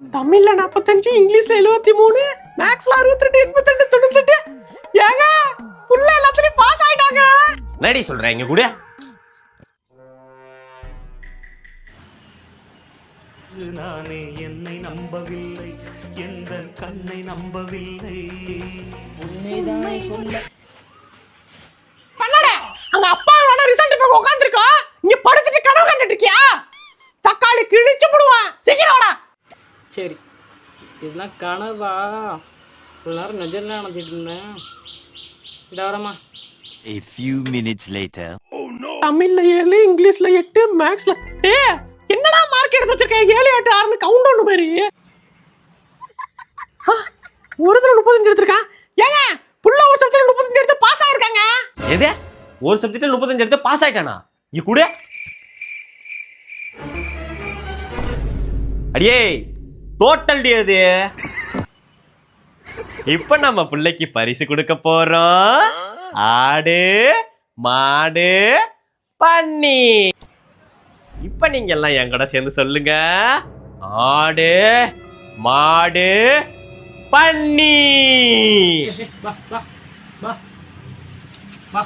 தமிழ்ல 45, இங்கிலீஷ்ல 73, மேக்ஸ்ல 62, 82, 98. ஏங்க புள்ள எல்லாத்துலயும் பாஸ் ஆயிட்டாங்க. நடி சொல்றேன் இங்க கூட. நானே என்னை நம்பவில்லை, எந்த கண்ணை நம்பவில்லை. உண்மைதான் சொல்ல. பண்ணடா அங்க அப்பாவோட ரிசல்ட் இப்ப உட்கார்ந்திருக்கா. இங்க படிச்சிட்டு கனவு கண்டுட்டு இருக்கியா? தக்காளி கிழிச்சு போடுவான். சீக்கிரம்டா. சரி, இதெல்லாம் கனவா? இவ்வளோ நேரம் நிஜம் நினைச்சிட்டு இருந்தேன். இந்த வரமா. A few minutes later. தமிழ்ல 7, இங்கிலீஷ்ல 8, மேக்ஸ்ல என்னடா மார்க் எடுத்து வச்சிருக்க? 7, 8, 6 கவுண்ட் ஒண்ணு பேரு. ஒரு தடவை 35 எடுத்திருக்கான். ஏங்க புள்ள ஒரு சப்ஜெக்ட்ல 35 எடுத்து பாஸ் ஆயிருக்காங்க. எது? ஒரு சப்ஜெக்ட்ல 35 எடுத்து பாஸ் ஆயிட்டானா? இங்க கூட அடியே டோட்டல் டி அது. இப்ப நம்ம பிள்ளைக்கு பரிசு கொடுக்க போறோம். ஆடு, மாடு, பன்னி. இப்ப நீங்க எல்லாம் என் கூட சேர்ந்து சொல்லுங்க. ஆடு, மாடு, பன்னி. வா வா வா வா.